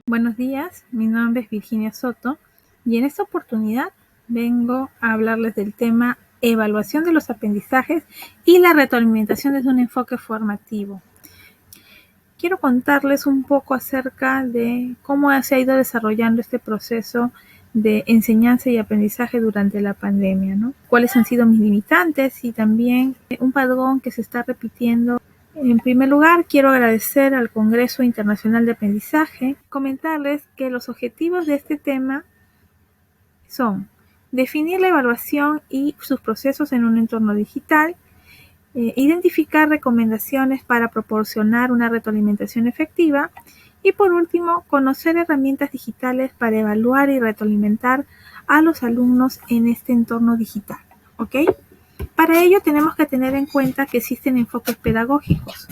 Buenos días, mi nombre es Virginia Soto y en esta oportunidad vengo a hablarles del tema evaluación de los aprendizajes y la retroalimentación desde un enfoque formativo. Quiero contarles un poco acerca de cómo se ha ido desarrollando este proceso de enseñanza y aprendizaje durante la pandemia, ¿no? Cuáles han sido mis limitantes y también un patrón que se está repitiendo. En primer lugar, quiero agradecer al Congreso Internacional de Aprendizaje, comentarles que los objetivos de este tema son definir la evaluación y sus procesos en un entorno digital, identificar recomendaciones para proporcionar una retroalimentación efectiva y por último, conocer herramientas digitales para evaluar y retroalimentar a los alumnos en este entorno digital, ¿ok? Para ello tenemos que tener en cuenta que existen enfoques pedagógicos.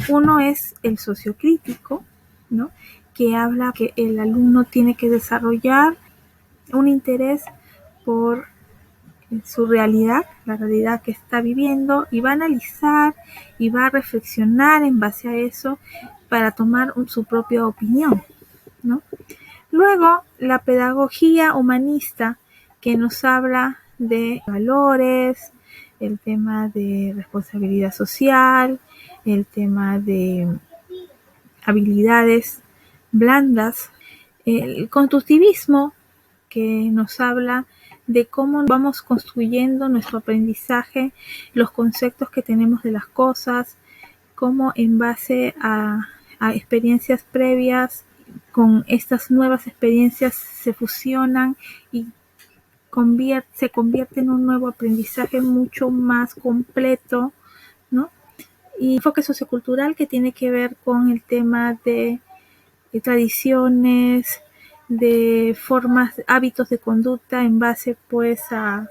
Uno es el sociocrítico, ¿no? Que habla que el alumno tiene que desarrollar un interés por su realidad, la realidad que está viviendo, y va a analizar y va a reflexionar en base a eso para tomar su propia opinión, ¿no? Luego, la pedagogía humanista, que nos habla de valores, el tema de responsabilidad social, el tema de habilidades blandas, el constructivismo, que nos habla de cómo vamos construyendo nuestro aprendizaje, los conceptos que tenemos de las cosas, cómo en base a experiencias previas, con estas nuevas experiencias se fusionan y se convierte en un nuevo aprendizaje mucho más completo, ¿no? Y enfoque sociocultural, que tiene que ver con el tema de tradiciones, de formas, hábitos de conducta en base pues a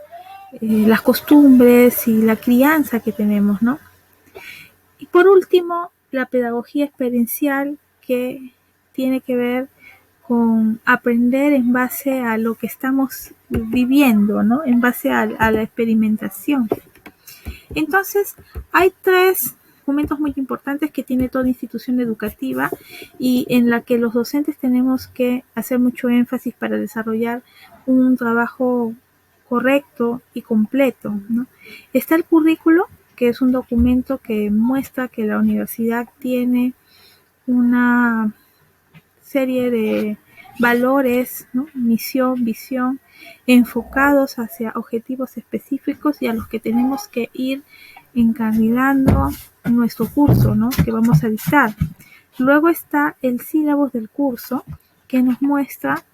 las costumbres y la crianza que tenemos, ¿no? Y por último, la pedagogía experiencial, que tiene que ver con aprender en base a lo que estamos viviendo, ¿no? En base a la experimentación. Entonces, hay tres documentos muy importantes que tiene toda institución educativa y en la que los docentes tenemos que hacer mucho énfasis para desarrollar un trabajo correcto y completo, ¿no? Está el currículo, que es un documento que muestra que la universidad tiene una serie de valores, ¿no? Misión, visión, enfocados hacia objetivos específicos y a los que tenemos que ir encarrilando nuestro curso, ¿no? Que vamos a dictar. Luego está el sílabus del curso, que nos muestra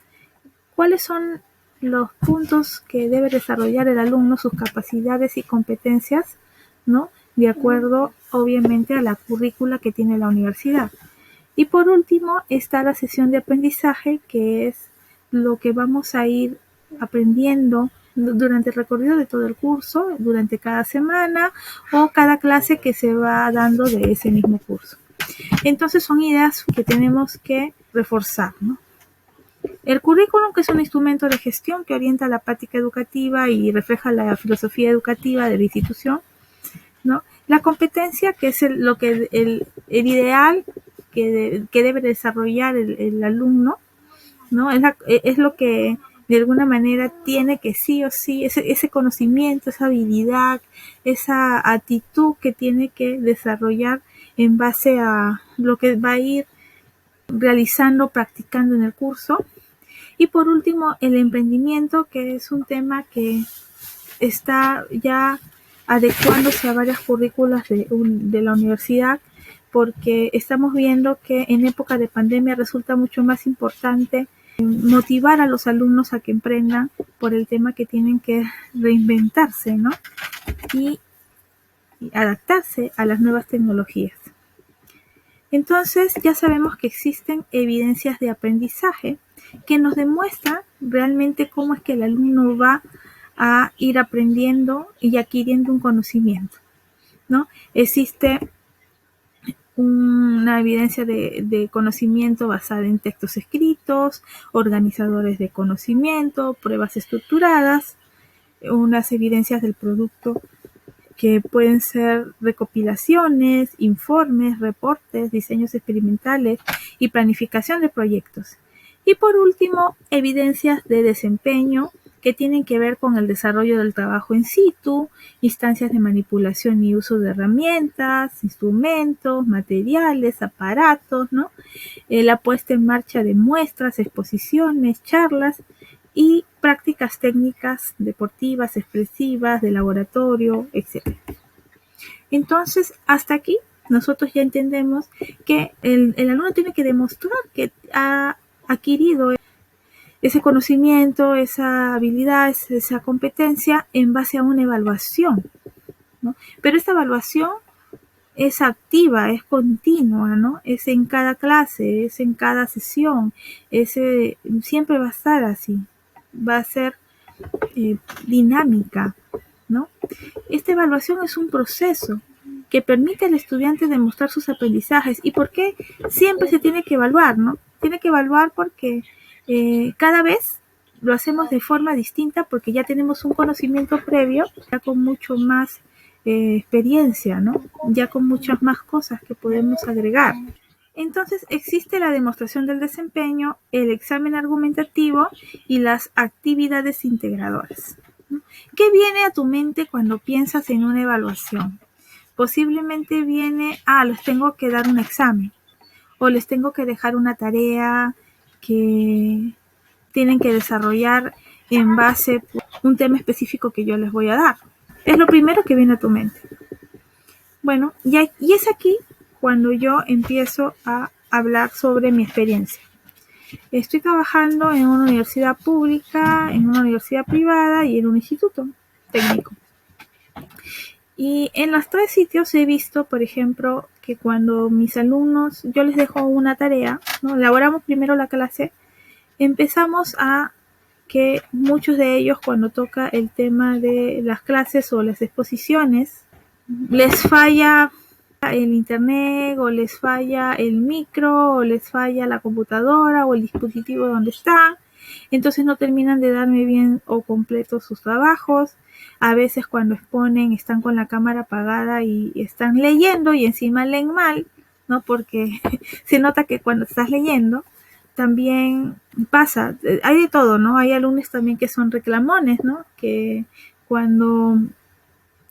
cuáles son los puntos que debe desarrollar el alumno, sus capacidades y competencias, ¿no? De acuerdo, obviamente, a la currícula que tiene la universidad. Y por último está la sesión de aprendizaje, que es lo que vamos a ir aprendiendo durante el recorrido de todo el curso, durante cada semana o cada clase que se va dando de ese mismo curso. Entonces son ideas que tenemos que reforzar, ¿no? El currículum, que es un instrumento de gestión que orienta la práctica educativa y refleja la filosofía educativa de la institución, ¿no? La competencia, que es el ideal que debe desarrollar el alumno, ¿no? Es lo que de alguna manera tiene que sí o sí, ese conocimiento, esa habilidad, esa actitud que tiene que desarrollar en base a lo que va a ir realizando, practicando en el curso. Y por último, el emprendimiento, que es un tema que está ya adecuándose a varias currículas de la universidad, porque estamos viendo que en época de pandemia resulta mucho más importante motivar a los alumnos a que emprendan por el tema que tienen que reinventarse, ¿no? Y adaptarse a las nuevas tecnologías. Entonces ya sabemos que existen evidencias de aprendizaje que nos demuestran realmente cómo es que el alumno va a ir aprendiendo y adquiriendo un conocimiento, ¿no? Existe una evidencia de conocimiento basada en textos escritos, organizadores de conocimiento, pruebas estructuradas, unas evidencias del producto que pueden ser recopilaciones, informes, reportes, diseños experimentales y planificación de proyectos. Y por último, evidencias de desempeño que tienen que ver con el desarrollo del trabajo in situ, instancias de manipulación y uso de herramientas, instrumentos, materiales, aparatos, ¿no? La puesta en marcha de muestras, exposiciones, charlas y prácticas técnicas deportivas, expresivas, de laboratorio, etc. Entonces, hasta aquí nosotros ya entendemos que el alumno tiene que demostrar que ha adquirido ese conocimiento, esa habilidad, esa competencia en base a una evaluación, ¿no? Pero esta evaluación es activa, es continua, ¿no? Es en cada clase, es en cada sesión, siempre va a estar así, va a ser dinámica, ¿no? Esta evaluación es un proceso que permite al estudiante demostrar sus aprendizajes. ¿Y por qué siempre se tiene que evaluar, no? Tiene que evaluar porque cada vez lo hacemos de forma distinta porque ya tenemos un conocimiento previo, ya con mucho más experiencia, ¿no? Ya con muchas más cosas que podemos agregar. Entonces existe la demostración del desempeño, el examen argumentativo y las actividades integradoras. ¿Qué viene a tu mente cuando piensas en una evaluación? Posiblemente viene, les tengo que dar un examen o les tengo que dejar una tarea que tienen que desarrollar en base a un tema específico que yo les voy a dar. Es lo primero que viene a tu mente. Bueno, y es aquí cuando yo empiezo a hablar sobre mi experiencia. Estoy trabajando en una universidad pública, en una universidad privada y en un instituto técnico. Y en los tres sitios he visto, por ejemplo, que cuando mis alumnos, yo les dejo una tarea, ¿no? Elaboramos primero la clase, empezamos a que muchos de ellos cuando toca el tema de las clases o las exposiciones, les falla el internet o les falla el micro o les falla la computadora o el dispositivo donde están, entonces no terminan de darme bien o completo sus trabajos. A veces cuando exponen están con la cámara apagada y están leyendo y encima leen mal, ¿no? Porque se nota que cuando estás leyendo también pasa, hay de todo, ¿no? Hay alumnos también que son reclamones, ¿no? Que cuando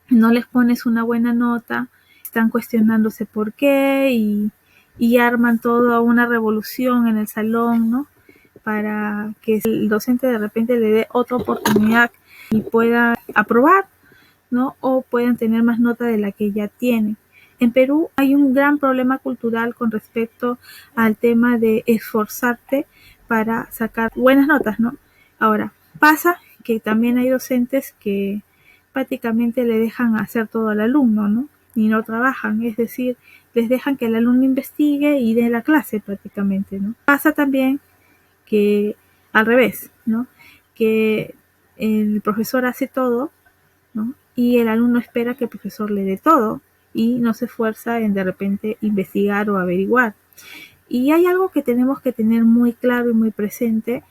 no les pones una buena nota, están cuestionándose por qué y arman toda una revolución en el salón, ¿no? Para que el docente de repente le dé otra oportunidad y pueda aprobar, ¿no? O puedan tener más nota de la que ya tienen. En Perú hay un gran problema cultural con respecto al tema de esforzarte para sacar buenas notas, ¿no? Ahora, pasa que también hay docentes que prácticamente le dejan hacer todo al alumno, ¿no? Y no trabajan, es decir, les dejan que el alumno investigue y dé la clase prácticamente, ¿no? Pasa también que al revés, ¿no? Que el profesor hace todo, ¿no? Y el alumno espera que el profesor le dé todo y no se esfuerza en de repente investigar o averiguar. Y hay algo que tenemos que tener muy claro y muy presente,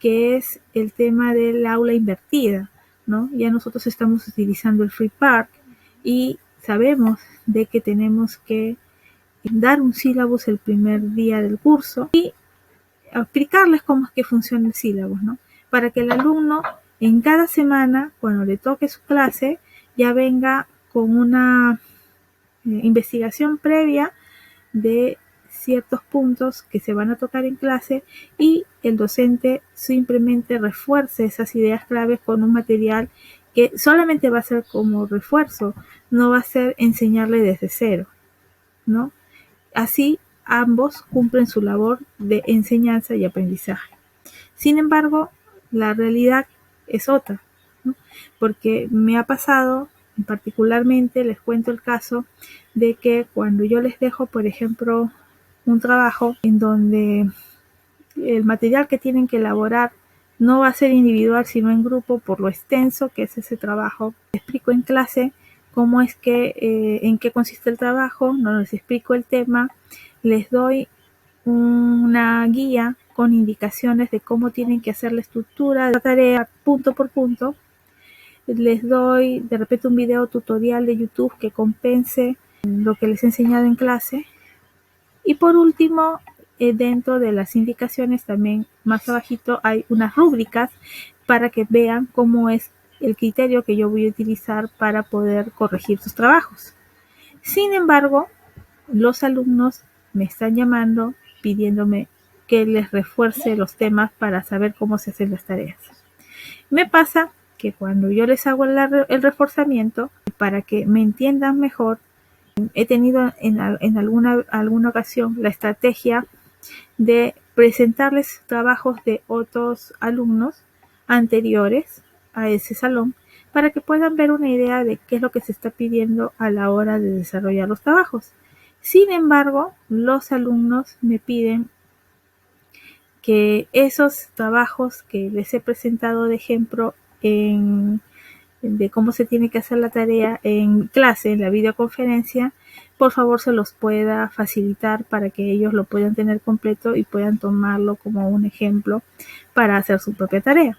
que es el tema del aula invertida, ¿no? Ya nosotros estamos utilizando el Free Park y sabemos de que tenemos que dar un sílabus el primer día del curso y explicarles cómo es que funciona el sílabus, ¿no? Para que el alumno en cada semana, cuando le toque su clase, ya venga con una investigación previa de ciertos puntos que se van a tocar en clase y el docente simplemente refuerce esas ideas claves con un material que solamente va a ser como refuerzo, no va a ser enseñarle desde cero, ¿no? Así ambos cumplen su labor de enseñanza y aprendizaje. Sin embargo, la realidad es otra, ¿no? Porque me ha pasado, particularmente les cuento el caso de que cuando yo les dejo, por ejemplo, un trabajo en donde el material que tienen que elaborar no va a ser individual sino en grupo por lo extenso que es ese trabajo. Les explico en clase cómo es que, en qué consiste el trabajo, no les explico el tema, les doy una guía con indicaciones de cómo tienen que hacer la estructura de la tarea punto por punto les doy de repente un video tutorial de YouTube que compense lo que les he enseñado en clase. Y por último, dentro de las indicaciones también más abajito hay unas rúbricas para que vean cómo es el criterio que yo voy a utilizar para poder corregir sus trabajos. Sin embargo, los alumnos me están llamando pidiéndome que les refuerce los temas para saber cómo se hacen las tareas. Me pasa que cuando yo les hago el reforzamiento, para que me entiendan mejor, he tenido en alguna ocasión la estrategia de presentarles trabajos de otros alumnos anteriores a ese salón para que puedan ver una idea de qué es lo que se está pidiendo a la hora de desarrollar los trabajos. Sin embargo, los alumnos me piden que esos trabajos que les he presentado de ejemplo de cómo se tiene que hacer la tarea en clase, en la videoconferencia, por favor se los pueda facilitar para que ellos lo puedan tener completo y puedan tomarlo como un ejemplo para hacer su propia tarea.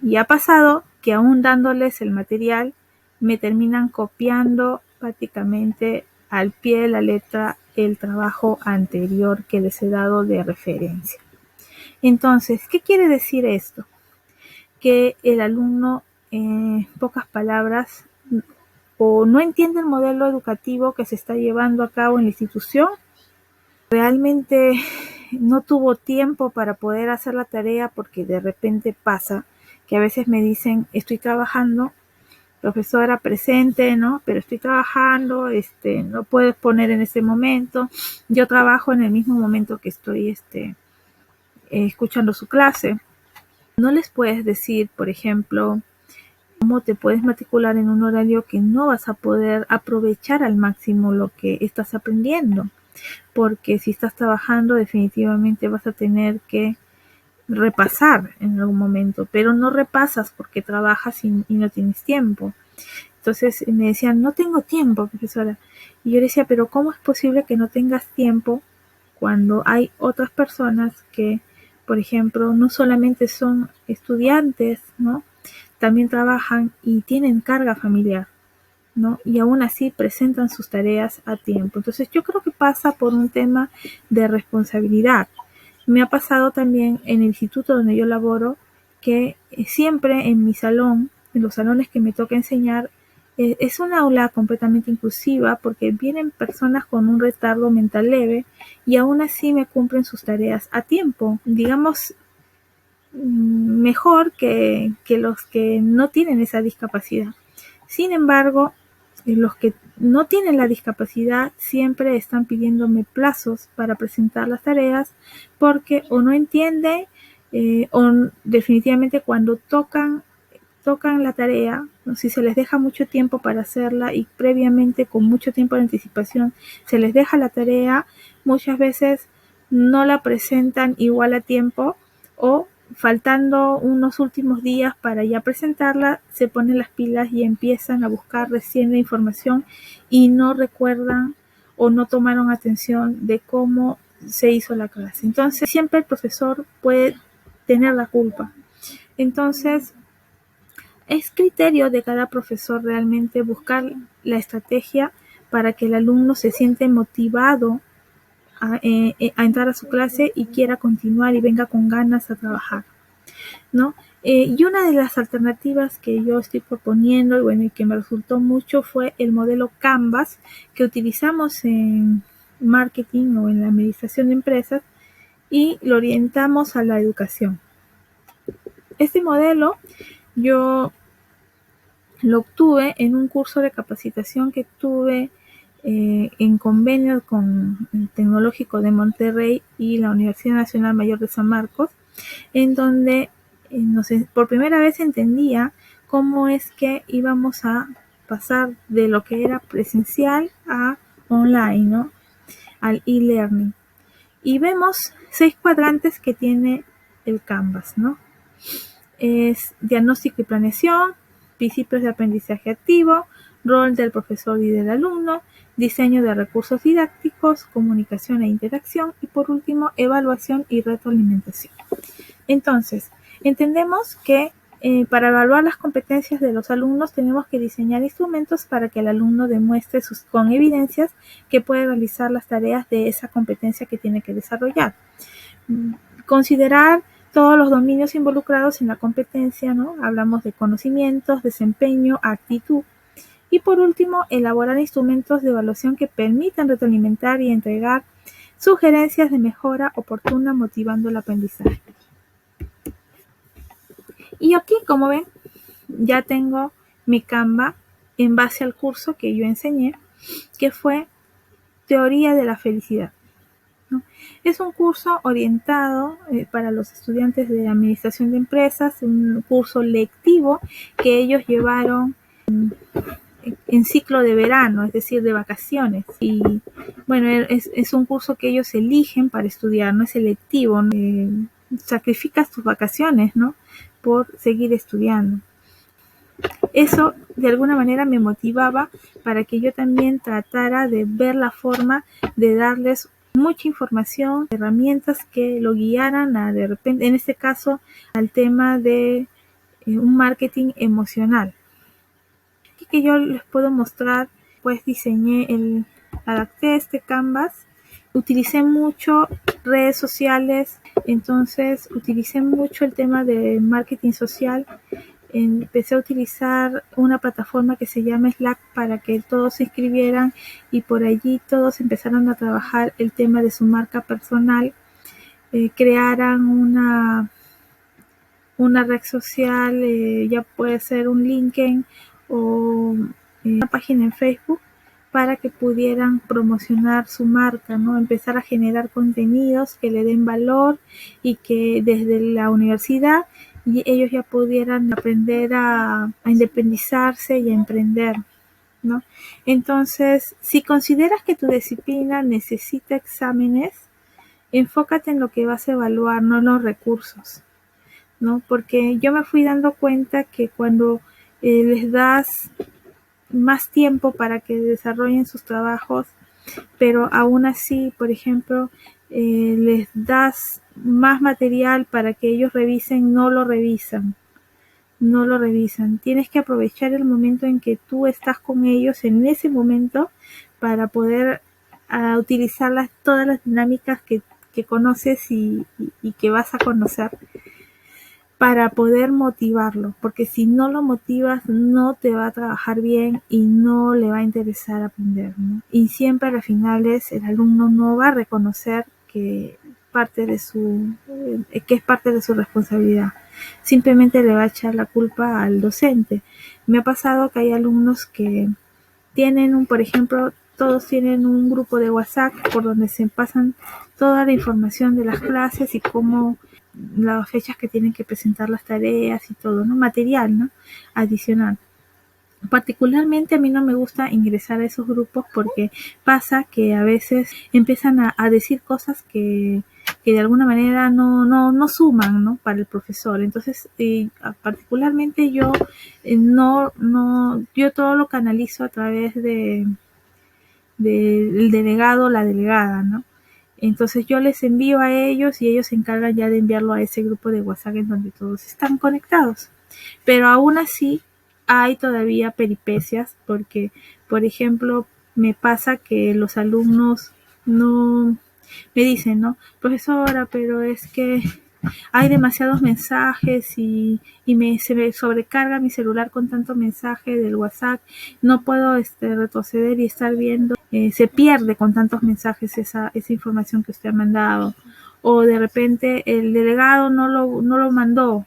Y ha pasado que aún dándoles el material, me terminan copiando prácticamente al pie de la letra el trabajo anterior que les he dado de referencia. Entonces, ¿qué quiere decir esto? Que el alumno, en pocas palabras, o no entiende el modelo educativo que se está llevando a cabo en la institución, realmente no tuvo tiempo para poder hacer la tarea porque de repente pasa que a veces me dicen, estoy trabajando, profesora presente, ¿no? Pero estoy trabajando, no puedes poner en ese momento, yo trabajo en el mismo momento que estoy escuchando su clase. No les puedes decir, por ejemplo, cómo te puedes matricular en un horario que no vas a poder aprovechar al máximo lo que estás aprendiendo, porque si estás trabajando definitivamente vas a tener que repasar en algún momento, pero no repasas porque trabajas y no tienes tiempo. Entonces me decían, no tengo tiempo, profesora. Y yo decía, pero ¿cómo es posible que no tengas tiempo cuando hay otras personas que, por ejemplo, no solamente son estudiantes, ¿no? También trabajan y tienen carga familiar, ¿no? Y aún así presentan sus tareas a tiempo. Entonces yo creo que pasa por un tema de responsabilidad. Me ha pasado también en el instituto donde yo laboro que siempre en mi salón, en los salones que me toca enseñar, es una aula completamente inclusiva porque vienen personas con un retardo mental leve y aún así me cumplen sus tareas a tiempo. Digamos, mejor que los que no tienen esa discapacidad. Sin embargo, los que no tienen la discapacidad siempre están pidiéndome plazos para presentar las tareas porque o no entienden o definitivamente cuando tocan la tarea, si se les deja mucho tiempo para hacerla y previamente con mucho tiempo de anticipación se les deja la tarea, muchas veces no la presentan igual a tiempo o faltando unos últimos días para ya presentarla, se ponen las pilas y empiezan a buscar recién la información y no recuerdan o no tomaron atención de cómo se hizo la clase. Entonces, siempre el profesor puede tener la culpa. Entonces, es criterio de cada profesor realmente buscar la estrategia para que el alumno se siente motivado a entrar a su clase y quiera continuar y venga con ganas a trabajar, ¿no? Y una de las alternativas que yo estoy proponiendo y bueno, y que me resultó mucho fue el modelo Canvas que utilizamos en marketing o en la administración de empresas y lo orientamos a la educación. Este modelo yo lo obtuve en un curso de capacitación que tuve en convenio con el Tecnológico de Monterrey y la Universidad Nacional Mayor de San Marcos, en donde por primera vez entendía cómo es que íbamos a pasar de lo que era presencial a online, ¿no? Al e-learning. Y vemos 6 cuadrantes que tiene el Canvas, ¿no? Es diagnóstico y planeación, principios de aprendizaje activo, rol del profesor y del alumno, diseño de recursos didácticos, comunicación e interacción y por último, evaluación y retroalimentación. Entonces, entendemos que Para evaluar las competencias de los alumnos tenemos que diseñar instrumentos para que el alumno demuestre con evidencias que puede realizar las tareas de esa competencia que tiene que desarrollar. Considerar todos los dominios involucrados en la competencia, ¿no? Hablamos de conocimientos, desempeño, actitud. Y por último, elaborar instrumentos de evaluación que permitan retroalimentar y entregar sugerencias de mejora oportuna motivando el aprendizaje. Y aquí, como ven, ya tengo mi Canva en base al curso que yo enseñé, que fue Teoría de la Felicidad, ¿no? Es un curso orientado para los estudiantes de Administración de Empresas, un curso lectivo que ellos llevaron en ciclo de verano, es decir, de vacaciones. Y bueno, es un curso que ellos eligen para estudiar, no es selectivo. Sacrificas tus vacaciones, ¿no? Por seguir estudiando. Eso de alguna manera me motivaba para que yo también tratara de ver la forma de darles mucha información, herramientas que lo guiaran a, de repente, en este caso, al tema de un marketing emocional. Aquí que yo les puedo mostrar, pues adapté este Canvas, utilicé mucho redes sociales, entonces utilicé mucho el tema de marketing social. Empecé a utilizar una plataforma que se llama Slack para que todos se inscribieran y por allí todos empezaron a trabajar el tema de su marca personal, crearan una red social, ya puede ser un LinkedIn o una página en Facebook para que pudieran promocionar su marca, ¿no? Empezar a generar contenidos que le den valor y que desde la universidad ellos ya pudieran aprender a independizarse y a emprender, ¿no? Entonces, si consideras que tu disciplina necesita exámenes, enfócate en lo que vas a evaluar, no en los recursos, ¿no? Porque yo me fui dando cuenta que cuando les das más tiempo para que desarrollen sus trabajos, pero aún así, por ejemplo, les das más material para que ellos revisen, no lo revisan. Tienes que aprovechar el momento en que tú estás con ellos en ese momento para poder utilizar todas las dinámicas que conoces y que vas a conocer para poder motivarlo, porque si no lo motivas no te va a trabajar bien y no le va a interesar aprender, ¿no? Y siempre al final el alumno no va a reconocer que es parte de su responsabilidad. Simplemente le va a echar la culpa al docente. Me ha pasado que hay alumnos que tienen por ejemplo, todos tienen un grupo de WhatsApp por donde se pasan toda la información de las clases y cómo las fechas que tienen que presentar las tareas y todo, ¿no? Material, ¿no? Adicional. Particularmente a mí no me gusta ingresar a esos grupos porque pasa que a veces empiezan a decir cosas que de alguna manera no suman, ¿no? Para el profesor. Entonces, particularmente yo yo todo lo canalizo a través del delegado, la delegada, ¿no? Entonces yo les envío a ellos y ellos se encargan ya de enviarlo a ese grupo de WhatsApp en donde todos están conectados. Pero aún así hay todavía peripecias porque, por ejemplo, me pasa que los alumnos no me dicen, ¿no? Profesora, pero es que hay demasiados mensajes y se me sobrecarga mi celular con tanto mensaje del WhatsApp, no puedo retroceder y estar viendo, se pierde con tantos mensajes esa información que usted ha mandado, o de repente el delegado no lo mandó,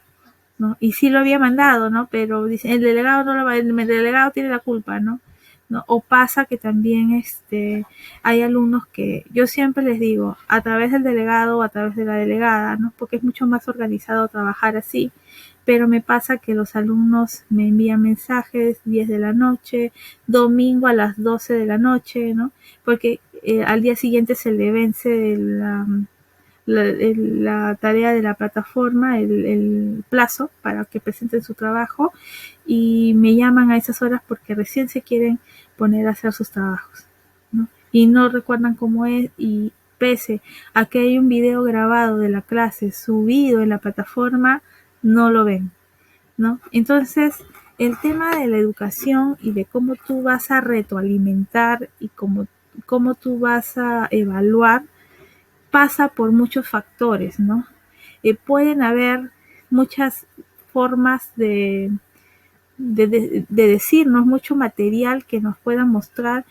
¿no? Y sí lo había mandado, ¿no? Pero dice, el delegado el delegado tiene la culpa, ¿no? ¿No? O pasa que también hay alumnos que yo siempre les digo, a través del delegado o a través de la delegada, ¿no? Porque es mucho más organizado trabajar así, pero me pasa que los alumnos me envían mensajes 10 de la noche, domingo a las 12 de la noche, ¿no? Porque al día siguiente se le vence la tarea de la plataforma, el plazo para que presenten su trabajo y me llaman a esas horas porque recién se quieren poner a hacer sus trabajos, ¿no? Y no recuerdan cómo es y pese a que hay un video grabado de la clase subido en la plataforma, no lo ven. ¿no? Entonces, el tema de la educación y de cómo tú vas a retroalimentar y cómo tú vas a evaluar pasa por muchos factores, ¿no? Pueden haber muchas formas de decirnos, mucho material que nos pueda mostrar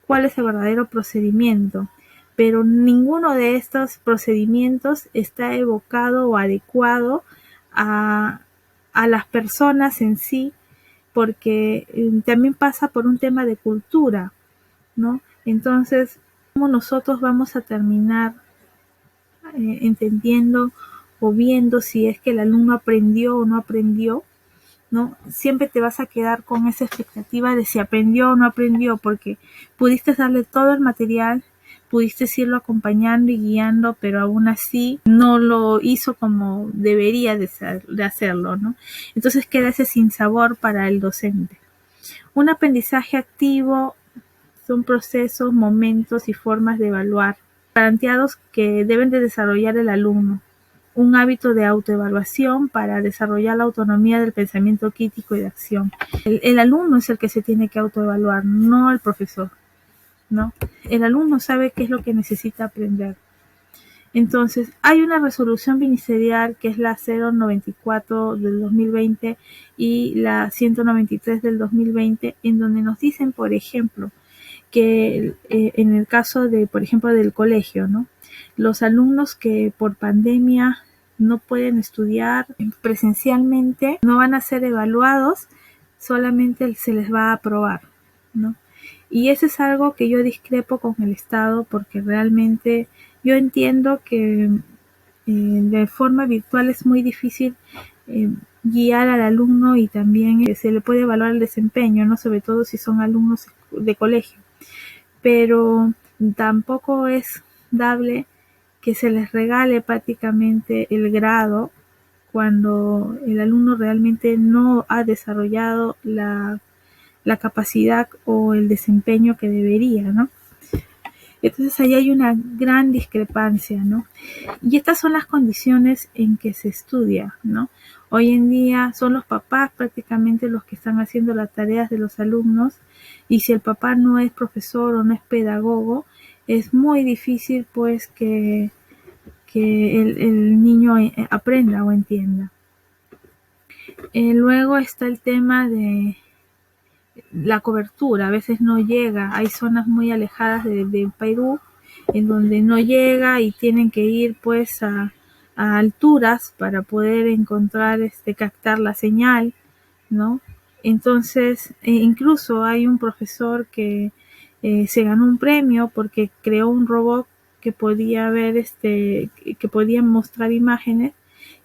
cuál es el verdadero procedimiento, pero ninguno de estos procedimientos está evocado o adecuado a, a las personas en sí, porque también pasa por un tema de cultura, ¿no? Entonces, ¿cómo nosotros vamos a terminar entendiendo o viendo si es que el alumno aprendió o no aprendió? ¿No? Siempre te vas a quedar con esa expectativa de si aprendió o no aprendió, porque pudiste darle todo el material, pudiste irlo acompañando y guiando, pero aún así no lo hizo como debería de hacerlo, ¿no? Entonces queda ese sinsabor para el docente. Un aprendizaje activo son procesos, momentos y formas de evaluar, planteados que deben de desarrollar el alumno. Un hábito de autoevaluación para desarrollar la autonomía del pensamiento crítico y de acción. El alumno es el que se tiene que autoevaluar, no el profesor, ¿no? El alumno sabe qué es lo que necesita aprender. Entonces, hay una resolución ministerial que es la 094 del 2020 y la 193 del 2020, en donde nos dicen, por ejemplo, que en el caso de, por ejemplo, del colegio, ¿no? Los alumnos que por pandemia no pueden estudiar presencialmente no van a ser evaluados, solamente se les va a aprobar, ¿no? Y eso es algo que yo discrepo con el Estado, porque realmente yo entiendo que de forma virtual es muy difícil guiar al alumno y también se le puede evaluar el desempeño, ¿no? Sobre todo si son alumnos de colegio. Pero tampoco es dable que se les regale prácticamente el grado cuando el alumno realmente no ha desarrollado la capacidad o el desempeño que debería, ¿no? Entonces ahí hay una gran discrepancia, ¿no? Y estas son las condiciones en que se estudia, ¿no? Hoy en día son los papás prácticamente los que están haciendo las tareas de los alumnos, y si el papá no es profesor o no es pedagogo, es muy difícil pues que el niño aprenda o entienda. Luego está el tema de la cobertura, a veces no llega, hay zonas muy alejadas de Perú en donde no llega y tienen que ir pues a alturas para poder encontrar, captar la señal, ¿no? Entonces, incluso hay un profesor que se ganó un premio porque creó un robot que podía ver, que podía mostrar imágenes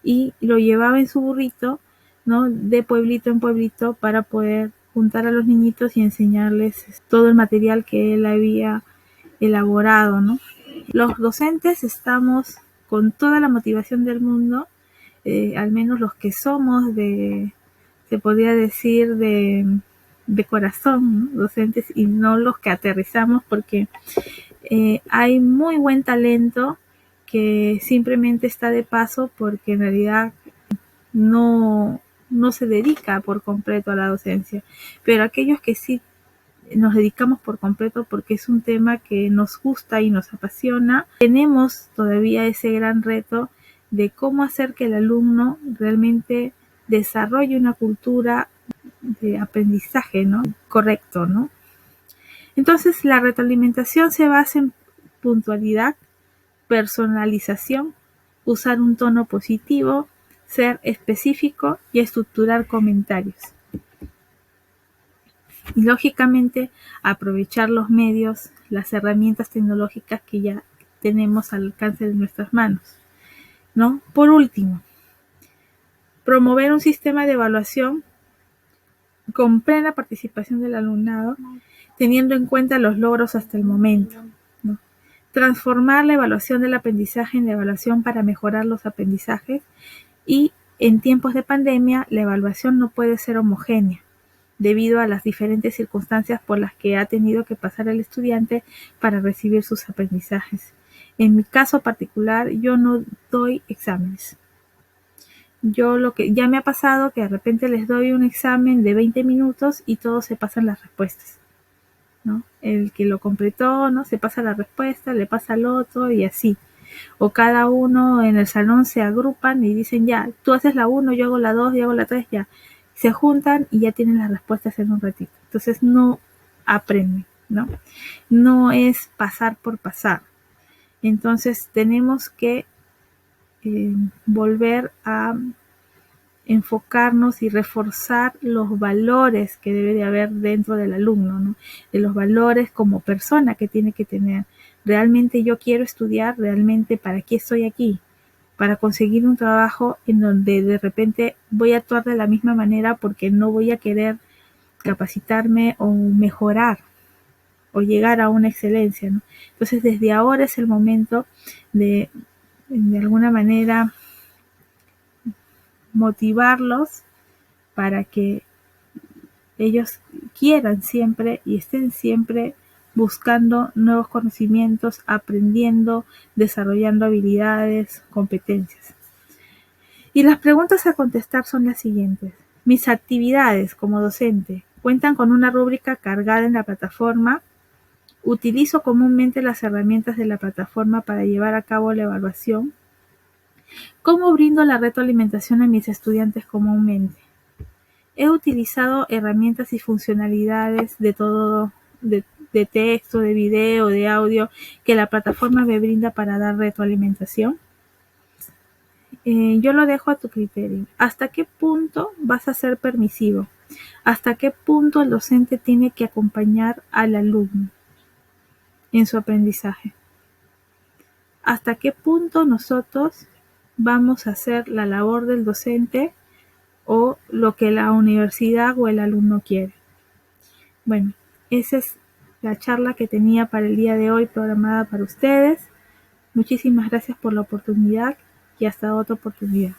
y lo llevaba en su burrito, ¿no? De pueblito en pueblito para poder juntar a los niñitos y enseñarles todo el material que él había elaborado, ¿no? Los docentes estamos con toda la motivación del mundo, al menos los que somos se podría decir de corazón, ¿no? Docentes, y no los que aterrizamos, porque hay muy buen talento que simplemente está de paso porque en realidad no se dedica por completo a la docencia, pero aquellos que sí nos dedicamos por completo porque es un tema que nos gusta y nos apasiona, tenemos todavía ese gran reto de cómo hacer que el alumno realmente desarrolle una cultura de aprendizaje, ¿no? Correcto, ¿no? Entonces, la retroalimentación se basa en puntualidad, personalización, usar un tono positivo, ser específico y estructurar comentarios. Y lógicamente aprovechar los medios, las herramientas tecnológicas que ya tenemos al alcance de nuestras manos, ¿no? Por último, promover un sistema de evaluación con plena participación del alumnado, teniendo en cuenta los logros hasta el momento, ¿no? Transformar la evaluación del aprendizaje en la evaluación para mejorar los aprendizajes, y en tiempos de pandemia la evaluación no puede ser homogénea debido a las diferentes circunstancias por las que ha tenido que pasar el estudiante para recibir sus aprendizajes. En mi caso particular, yo no doy exámenes. lo que ya me ha pasado que de repente les doy un examen de 20 minutos y todos se pasan las respuestas, ¿no? El que lo completó, ¿no? Se pasa la respuesta, le pasa al otro y así. O cada uno en el salón se agrupan y dicen ya, tú haces la 1, yo hago la 2, yo hago la 3, ya. Se juntan y ya tienen las respuestas en un ratito. Entonces no aprenden, ¿no? No es pasar por pasar. Entonces tenemos que volver a enfocarnos y reforzar los valores que debe de haber dentro del alumno, ¿no? De los valores como persona que tiene que tener. Realmente yo quiero estudiar, realmente para qué estoy aquí, para conseguir un trabajo en donde de repente voy a actuar de la misma manera porque no voy a querer capacitarme o mejorar o llegar a una excelencia, ¿no? Entonces desde ahora es el momento de alguna manera motivarlos para que ellos quieran siempre y estén siempre buscando nuevos conocimientos, aprendiendo, desarrollando habilidades, competencias. Y las preguntas a contestar son las siguientes. Mis actividades como docente cuentan con una rúbrica cargada en la plataforma. Utilizo comúnmente las herramientas de la plataforma para llevar a cabo la evaluación. ¿Cómo brindo la retroalimentación a mis estudiantes comúnmente? He utilizado herramientas y funcionalidades de todo, de texto, de video, de audio, que la plataforma me brinda para dar retroalimentación. Yo lo dejo a tu criterio. ¿Hasta qué punto vas a ser permisivo? ¿Hasta qué punto el docente tiene que acompañar al alumno en su aprendizaje? ¿Hasta qué punto nosotros vamos a hacer la labor del docente o lo que la universidad o el alumno quiere? Bueno, esa es la charla que tenía para el día de hoy programada para ustedes. Muchísimas gracias por la oportunidad y hasta otra oportunidad.